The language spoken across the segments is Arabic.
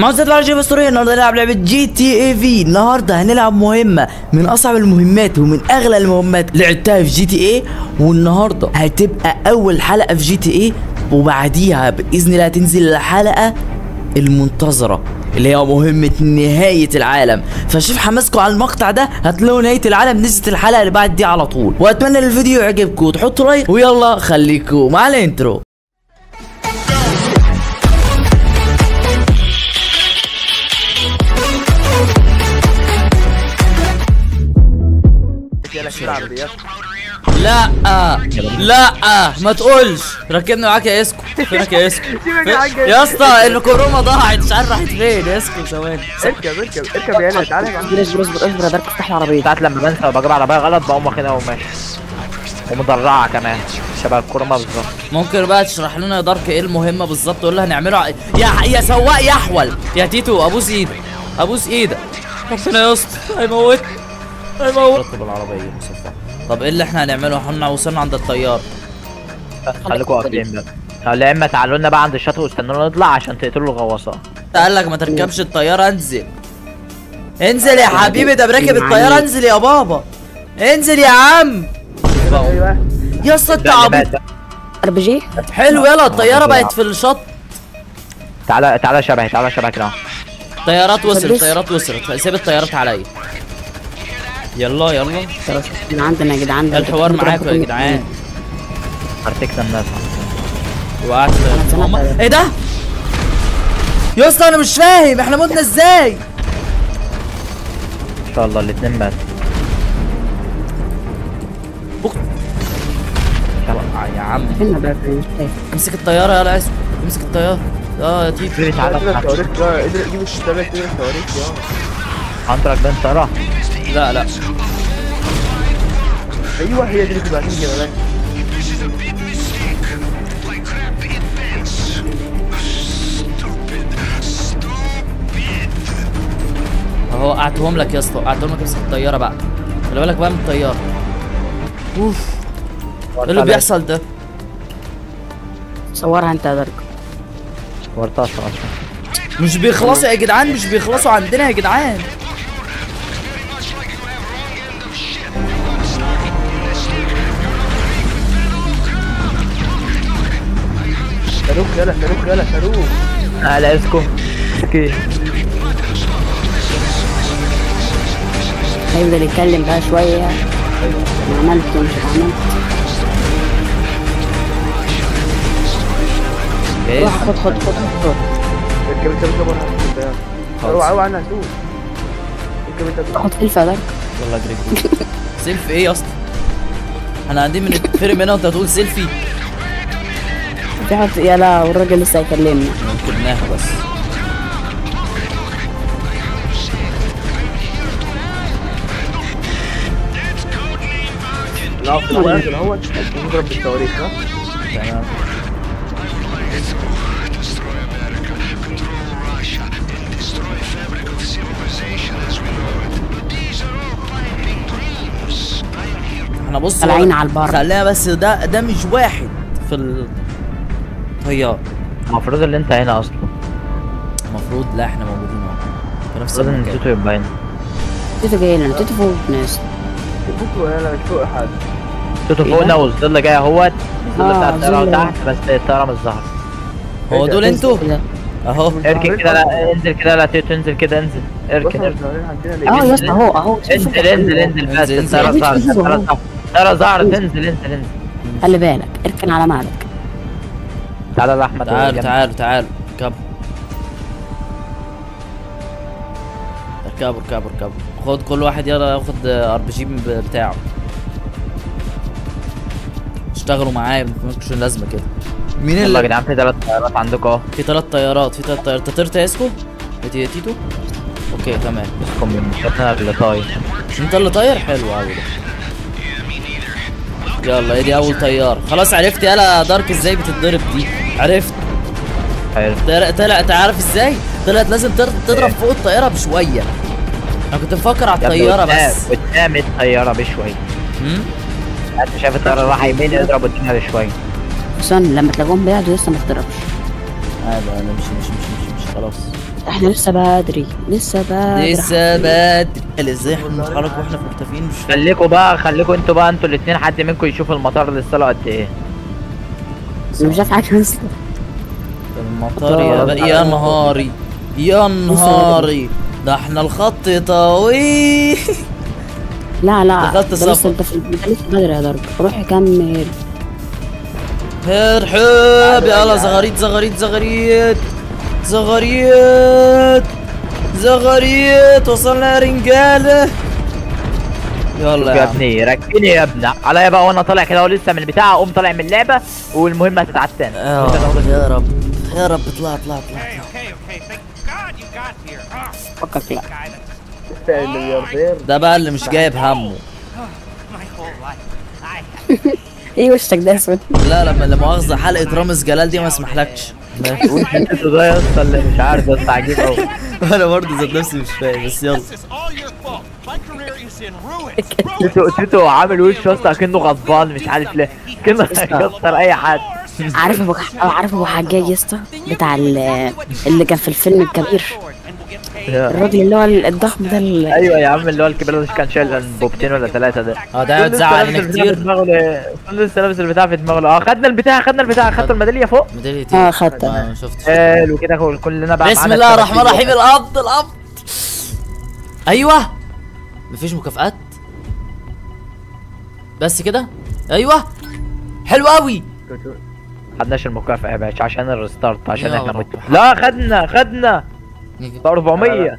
معزز العربية الأسطورية. النهارده هنلعب لعبة جي تي اي في. النهارده هنلعب مهمة من أصعب المهمات ومن أغلى المهمات لعبتها في جي تي اي، والنهارده هتبقى أول حلقة في جي تي اي، وبعديها بإذن الله هتنزل الحلقة المنتظرة اللي هي مهمة نهاية العالم. فشوف حماسكم على المقطع ده، هتلاقوا نهاية العالم نزلت الحلقة اللي بعد دي على طول. وأتمنى ان الفيديو يعجبكم وتحطوا لايك، ويلا خليكم مع الانترو. لا ما تقولش ركبنا معاك يا اسكو. فينك يا اسكو؟ يا اسطى الكورونا ضاعت، مش عارف راحت فين. يا اسكو ثواني، اركب يا هنا. تعالى يا عم. اصبر يا دارك، افتح العربيه. ساعات لما بنسى وبجيب عربيه غلط بقوم واخدها وماشي، ومدرعه كمان شبه الكورونا بالظبط. ممكن بقى تشرح لنا يا دارك ايه المهمه بالظبط؟ تقول له هنعمله يا سواق يا احول يا تيتو، ابوس ايدك ابوس ايدك. ربنا يا اسطى هيموت ركب العربيه مصفى. طب ايه اللي احنا هنعمله؟ احنا وصلنا عند الطيار. خليكوا واقفين بقى، يا اما تعالوا لنا بقى عند الشاطئ واستنونا نطلع عشان تقتلوا الغواصات. قال لك ما تركبش الطياره، انزل انزل يا حبيبي، ده براكب الطياره. انزل يا بابا، انزل يا عم. يا اسطى انت عبيط. RPG حلو، يلا الطياره بقت في الشط. تعالى شبهي، تعالى شبهي كده. طيارات وصلت، سيب الطيارات عليا. يلا خلاص عندنا يا جدعان. الحوار معاكم يا جدعان. ارتكنا الناس وقعت. ايه ده يا اسطى؟ انا مش فاهم احنا متنا ازاي. ان شاء الله الاثنين ماتوا. يا عم فين امسك الطياره يا اسكو، امسك الطياره. يا تيتو تعالى التواريخ ده قدر يجيب الشباب كده. التواريخ يا انت راكبين طياره؟ لا ايوه هي دي اللي بتبقى عشان كده. اهو وقعتهم لك يا اسطى، وقعتهم لك. امسك الطياره بقى، خلي بالك بقى من الطياره. اوف، ايه اللي بيحصل ده؟ صورها انت يا دارك. ورطاش اصلا مش بيخلصوا يا جدعان، مش بيخلصوا عندنا يا جدعان. صاروخ يلا صاروخ. على اسكو اوكي. هيفضل يتكلم بقى شويه. عملت ومش عملت. ايه خد اركب انت بره الطياره. اوعى انا هسوق. اركب انت. خد سيلفي يا دارك. والله اجري. سيلفي ايه يا اسطى؟ احنا قاعدين بنتفرم هنا وانت هتقول سيلفي؟ في حد يلا، والراجل لسه هيكلمنا. ركبناها بس. لا في الاول اهوت نضرب بالتواريخ. ها تمام. احنا بص طالعين على البر. خلينا بس ده مش واحد في الطيار. المفروض اللي انت هنا اصلا. المفروض لا، احنا موجودين اهو في نفس لازم المكان. تيتو يبقى هنا. تيتو جاي لنا، تيتو فوق ناس. فوق ولا مش فوق حد. تيتو فوقنا والظل جاي اهوت. الظل بتاع الطياره ظل. تحت بس الطياره مش ظاهره. هو دول انتوا اهو. اركن كده، لا انزل كده، لا تيتو انزل كده، انزل اركن. يا اسطى اهو انزل بس الطياره ظهرت. الطياره ظهرت. انزل خلي بالك، اركن على مهلك. تعالى يا احمد. تعالوا اركبوا. خد كل واحد يلا ياخد RPG بتاعه. اشتغلوا معايا، مالكوش لازمه كده. مين يلا اللي يا جدعان في 3 طيارات عندكم اهو. في 3 طيارات. انت طرت يا اسكو؟ يا تيتو؟ اوكي تمام. اسكم من انا اللي طاير. انت اللي طاير؟ حلو قوي ده. يلا دي اول طياره. خلاص عرفت يلا دارك ازاي بتتضرب دي. عرفت. حلو. طلعت عارف ازاي؟ طلعت لازم تضرب فوق الطياره بشويه. انا كنت مفكر على الطياره بس. قدام الطياره بشويه. انت شايف الطياره رايحه يمين، اضرب قدامها بشويه. خصوصا لما تلاقوهم بعدوا لسه ما اختربش. عادي مش خلاص. احنا لسه بدري لسه بدري ازاي احنا بنتحرك واحنا مرتفعين مش فاهم. خليكوا انتوا الاتنين حد منكم يشوف المطار لسه له قد ايه. مش شايف حاجه لسه. المطار يا نهاري يا نهاري، ده احنا الخط طويل. لا دخلت ده سفر. لسه انت انت لسه بدري يا درب، روح كمل. ارحب يلا زغاريت زغاريت زغاريت زغاريت زغاريت، وصلنا يا رجاله. يلا يا يا عم. ابني ركني يا ابني عليا بقى، وانا طالع كده ولسه من البتاع اقوم طالع من اللعبه والمهمه هتتعاد تاني. يا رب يا رب اطلع اطلع اطلع. فكك لا. الملياردير ده بقى اللي مش جايب همه. ايه وشك ده اسود؟ لا لا مؤاخذة، حلقة رامز جلال دي ما اسمحلكش. وش انت ده يا اسطى اللي مش عارف يا اسطى، عجيب قوي. انا برضه ذات نفسي مش فاهم، بس يلا. تيتو عامل وش يا اسطى كأنه غضبان مش عارف ليه، كأنه هيكسر اي حد. عارف ابو حجاج يا اسطى بتاع اللي كان في الفيلم الكبير، الراجل اللي هو الضخم ده ايوه يا عم اللي هو الكبير ده كان شايل بوبتين ولا 3 ده. ده هتزعلني كتير. لسه لابس البتاع في دماغه. خدنا البتاع خدت الميداليه فوق. ميدالية ايه؟ خدتها. ما شفتش. حلو كده كلنا بقى. بسم الله الرحمن الرحيم. القبض ايوه. مفيش مكافآت بس كده. ايوه حلو قوي. خدناش المكافأة يا باشا عشان الريستارت، عشان يا احنا رب. لا خدنا 400.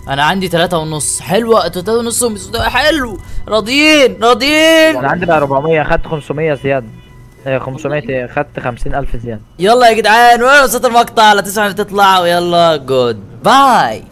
انا عندي 3.5. حلوة 3.5 حلو. راضيين. انا عندي بقى 400، خدت 500 زيادة. 500 خدت 50,000 زيادة. يلا يا جدعان، وين وصلت المقطع؟ لا تسمعوا تطلعوا. يلا جود باي.